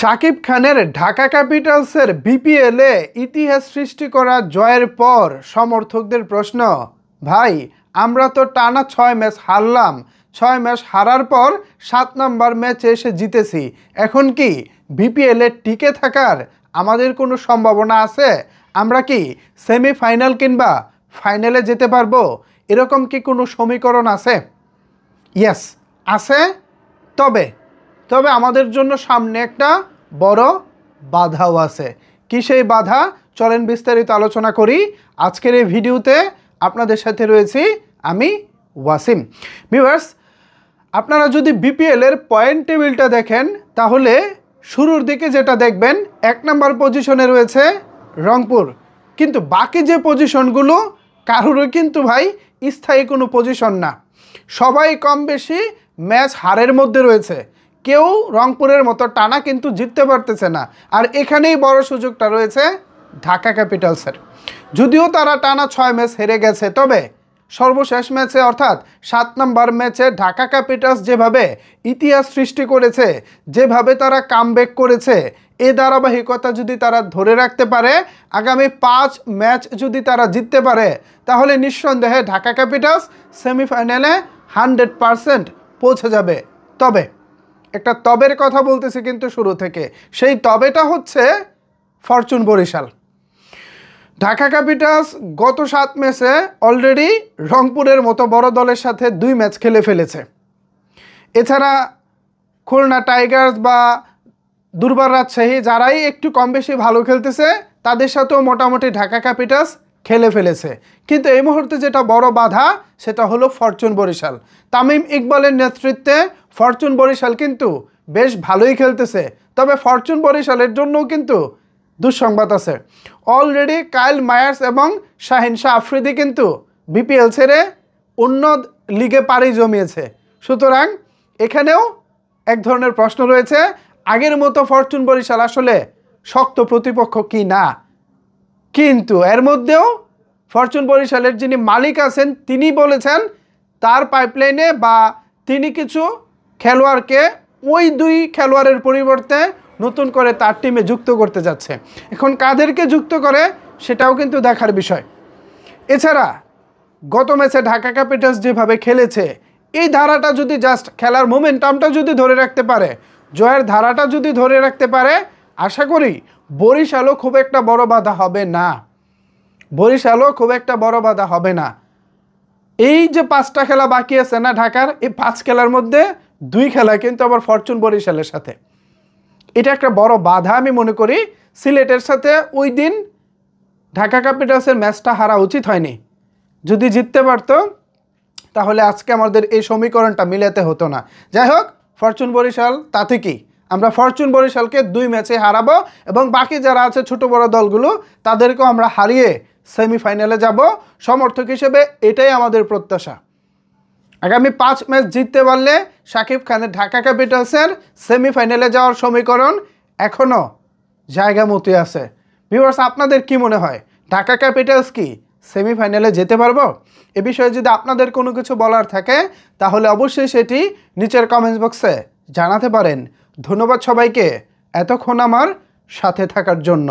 শাকিব খানের ঢাকা ক্যাপিটালসের বিপিএলে ইতিহাস সৃষ্টি করা জয়ের পর সমর্থকদের প্রশ্ন, ভাই আমরা তো টানা 6 ম্যাচ হারলাম, 6 ম্যাচ হারার পর 7 নম্বর ম্যাচে এসে জিতেছি, এখন কি বিপিএলে টিকে থাকার আমাদের কোনো সম্ভাবনা আছে? আমরা কি সেমিফাইনাল কিংবা ফাইনালে যেতে পারবো? এরকম কি কোনো সমীকরণ আছে? ইয়েস আছে। তবে তবে আমাদের জন্য সামনে একটা বড় বাধাও আছে। কি সেই বাধা? চলেন বিস্তারিত আলোচনা করি আজকের এই ভিডিওতে। আপনাদের সাথে রয়েছি আমি ওয়াসিম। ভিউয়ার্স, আপনারা যদি বিপিএল এর পয়েন্ট টেবিলটা দেখেন তাহলে শুরুর দিকে যেটা দেখবেন 1 নম্বর পজিশনে রয়েছে রংপুর, কিন্তু বাকি যে পজিশনগুলো কারোরই কিন্তু ভাই স্থায়ী কোনো পজিশন না, সবাই কম বেশি ম্যাচ হারের মধ্যে রয়েছে। কেউ রংপুরের মতো টানা কিন্তু জিততে পারতেছে না। আর এখানেই বড় সুযোগটা রয়েছে ঢাকা ক্যাপিটালসের। যদিও তারা টানা 6 ম্যাচ হেরে গেছে, তবে সর্বশেষ ম্যাচে অর্থাৎ 7 নম্বর ম্যাচে ঢাকা ক্যাপিটালস যেভাবে ইতিহাস সৃষ্টি করেছে, যেভাবে তারা কামব্যাক করেছে, এই ধারাবাহিকতা যদি তারা ধরে রাখতে পারে, আগামী 5 ম্যাচ যদি তারা জিততে পারে, তাহলে নিঃসন্দেহে ঢাকা ক্যাপিটালস সেমিফাইনালে 100% পৌঁছে যাবে। তবে একটা তবের কথা বলতেছি কিন্তু শুরু থেকে, সেই তবেটা হচ্ছে ফরচুন বরিশাল। ঢাকা ক্যাপিটালস গত 7 ম্যাচে অলরেডি রংপুরের মতো বড় দলের সাথে 2 ম্যাচ খেলে ফেলেছে। এছাড়া খুলনা টাইগার্স বা দুর্বার রাজশাহী যারাই একটু কম বেশি ভালো খেলতেছে, তাদের সাথেও মোটামুটি ঢাকা ক্যাপিটালস খেলে ফেলেছে। কিন্তু এই মুহূর্তে যেটা বড় বাধা, সেটা হলো ফরচুন বরিশাল। তামিম ইকবালের নেতৃত্বে ফরচুন বরিশাল কিন্তু বেশ ভালোই খেলতেছে। তবে ফরচুন বরিশালের জন্যও কিন্তু দুঃসংবাদ আছে। অলরেডি কাইল মায়ার্স এবং শাহিন শাহ আফ্রিদি কিন্তু বিপিএল ছেড়ে অন্য লিগে পাড়ি জমিয়েছে। সুতরাং এখানেও এক ধরনের প্রশ্ন রয়েছে, আগের মতো ফরচুন বরিশাল আসলে শক্ত প্রতিপক্ষ কি না। কিন্তু এর মধ্যেও ফরচুন বরিশালের যিনি মালিক আছেন তিনি বলেছেন তার পাইপলাইনে বা তিনি কিছু খেলোয়াড়কে ওই 2 খেলোয়াড়ের পরিবর্তে নতুন করে তার টিমে যুক্ত করতে যাচ্ছে। এখন কাদেরকে যুক্ত করে সেটাও কিন্তু দেখার বিষয়। এছাড়া গত ম্যাচে ঢাকা ক্যাপিটালস যেভাবে খেলেছে, এই ধারাটা যদি জাস্ট খেলার মোমেন্টামটা যদি ধরে রাখতে পারে, জয়ের ধারাটা যদি ধরে রাখতে পারে, আশা করি বরিশালও খুব একটা বড় বাধা হবে না। বরিশালও খুব একটা বড় বাধা হবে না। এই যে 5টা খেলা বাকি আছে না ঢাকার, এই 5 খেলার মধ্যে 2 খেলা কিন্তু আবার ফরচুন বরিশালের সাথে। এটা একটা বড় বাধা আমি মনে করি। সিলেটের সাথে ওই দিন ঢাকা ক্যাপিটালসের ম্যাচটা হারা উচিত হয়নি। যদি জিততে পারতো তাহলে আজকে আমাদের এই সমীকরণটা মিলাতে হতো না। যাই হোক, ফরচুন বরিশাল তাতে কি, আমরা ফরচুন বরিশালকে 2 ম্যাচে হারাবো এবং বাকি যারা আছে ছোট বড় দলগুলো তাদেরকেও আমরা হারিয়ে সেমিফাইনালে যাব। সমর্থক হিসেবে এটাই আমাদের প্রত্যাশা। আগামী 5 ম্যাচ জিততে পারলে শাকিব খানের ঢাকা ক্যাপিটালসের সেমিফাইনালে যাওয়ার সমীকরণ এখনও জায়গা মতোই আছে। ভিউয়ার্স, আপনাদের কি মনে হয়, ঢাকা ক্যাপিটালস কি সেমিফাইনালে যেতে পারবো? এ বিষয়ে যদি আপনাদের কোনো কিছু বলার থাকে তাহলে অবশ্যই সেটি নিচের কমেন্টস বক্সে জানাতে পারেন। ধন্যবাদ সবাইকে এতক্ষণ আমার সাথে থাকার জন্য।